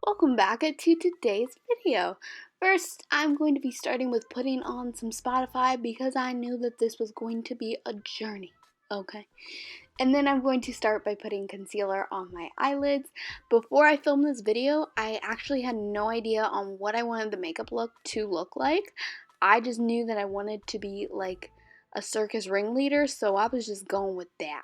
Welcome back to today's video. First, I'm going to be starting with putting on some Spotify because I knew that this was going to be a journey, okay? And then I'm going to start by putting concealer on my eyelids. Before I filmed this video, I actually had no idea on what I wanted the makeup look to look like. I just knew that I wanted to be like a circus ringleader, so I was just going with that.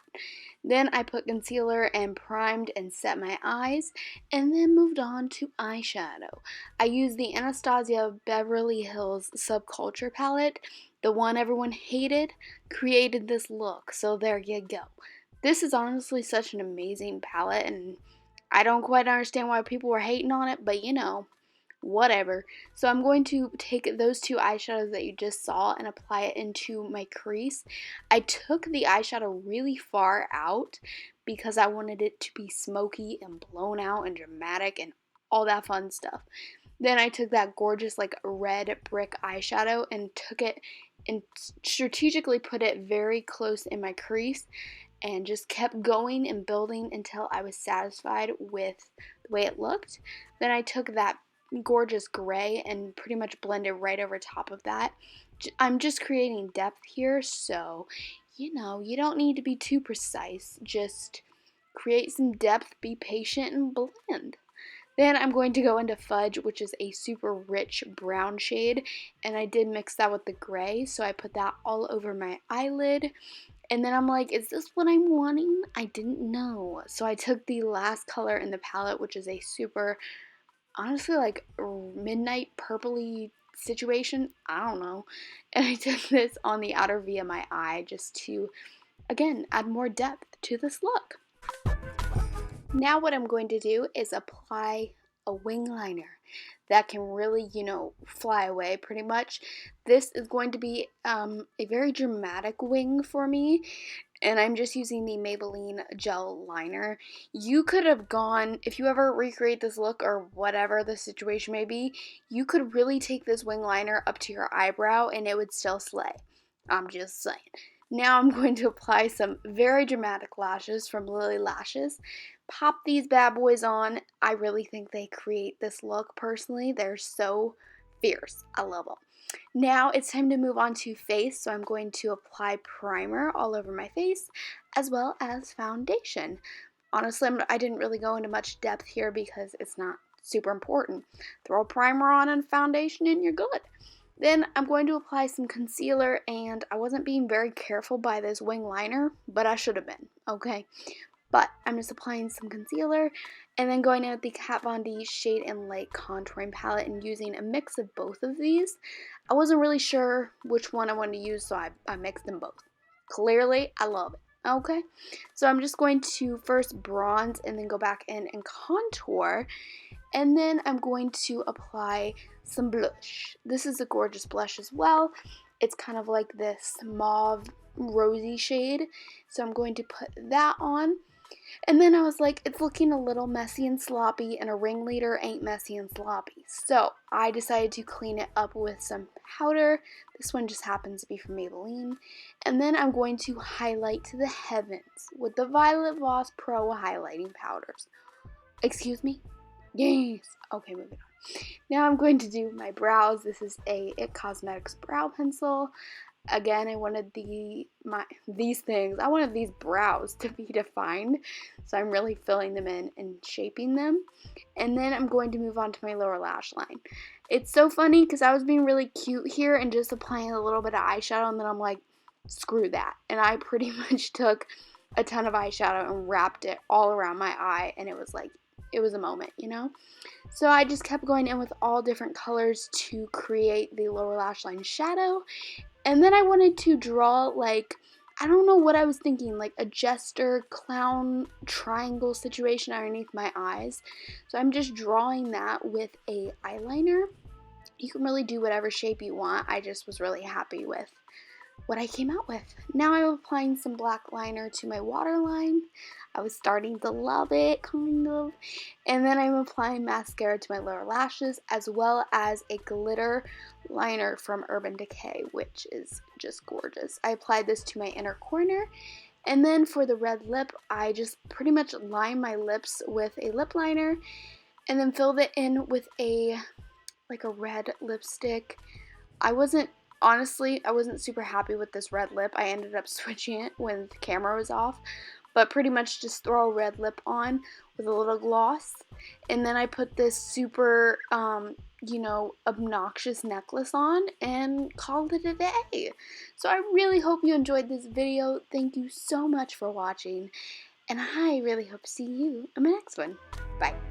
Then I put concealer and primed and set my eyes, and then moved on to eyeshadow. I used the Anastasia Beverly Hills Subculture palette, the one everyone hated, created this look, so there you go. This is honestly such an amazing palette, and I don't quite understand why people were hating on it, but you know, whatever. So I'm going to take those two eyeshadows that you just saw and apply it into my crease. I took the eyeshadow really far out because I wanted it to be smoky and blown out and dramatic and all that fun stuff. Then I took that gorgeous like red brick eyeshadow and took it and strategically put it very close in my crease and just kept going and building until I was satisfied with the way it looked. Then I took that gorgeous gray and pretty much blended right over top of that. I'm just creating depth here, so you know, you don't need to be too precise. Just create some depth, be patient, and blend. Then I'm going to go into Fudge, which is a super rich brown shade, and I did mix that with the gray, so I put that all over my eyelid. And then I'm like, is this what I'm wanting? I didn't know. So I took the last color in the palette, which is a super, honestly, like midnight purpley situation. I don't know. And I took this on the outer V of my eye just to, again, add more depth to this look. Now what I'm going to do is apply a wing liner that can really, you know, fly away pretty much. This is going to be a very dramatic wing for me, and I'm just using the Maybelline gel liner. You could have gone, if you ever recreate this look or whatever the situation may be, you could really take this wing liner up to your eyebrow and it would still slay. I'm just saying. Now I'm going to apply some very dramatic lashes from Lily Lashes. Pop these bad boys on. I really think they create this look personally. They're so fierce. I love them. Now it's time to move on to face, so I'm going to apply primer all over my face as well as foundation. Honestly, I didn't really go into much depth here because it's not super important. Throw a primer on and foundation and you're good. Then I'm going to apply some concealer, and I wasn't being very careful by this wing liner, but I should have been, okay? But I'm just applying some concealer and then going in with the Kat Von D Shade and Light contouring palette and using a mix of both of these. I wasn't really sure which one I wanted to use, so I mixed them both. Clearly, I love it. Okay, so I'm just going to first bronze and then go back in and contour, and then I'm going to apply some blush. This is a gorgeous blush as well. It's kind of like this mauve rosy shade, so I'm going to put that on. And then I was like, it's looking a little messy and sloppy, and a ringleader ain't messy and sloppy. So I decided to clean it up with some powder. This one just happens to be from Maybelline. And then I'm going to highlight to the heavens with the Violet Voss Pro highlighting powders. Excuse me? Yes. Okay, moving on. Now I'm going to do my brows. This is a IT Cosmetics brow pencil. Again, I wanted these things. I wanted these brows to be defined, so I'm really filling them in and shaping them. And then I'm going to move on to my lower lash line. It's so funny because I was being really cute here and just applying a little bit of eyeshadow, and then I'm like, screw that. And I pretty much took a ton of eyeshadow and wrapped it all around my eye, and it was like, it was a moment, you know? So I just kept going in with all different colors to create the lower lash line shadow. And then I wanted to draw, like, I don't know what I was thinking, like a jester clown triangle situation underneath my eyes. So I'm just drawing that with a eyeliner. You can really do whatever shape you want. I just was really happy with what I came out with. Now I'm applying some black liner to my waterline. I was starting to love it, kind of. And then I'm applying mascara to my lower lashes, as well as a glitter liner from Urban Decay, which is just gorgeous. I applied this to my inner corner. And then for the red lip, I just pretty much line my lips with a lip liner. and then filled it in with a red lipstick. Honestly, I wasn't super happy with this red lip. I ended up switching it when the camera was off, but pretty much just throw a red lip on with a little gloss, and then I put this super obnoxious necklace on and called it a day. So I really hope you enjoyed this video. Thank you so much for watching, and I really hope to see you in my next one. Bye.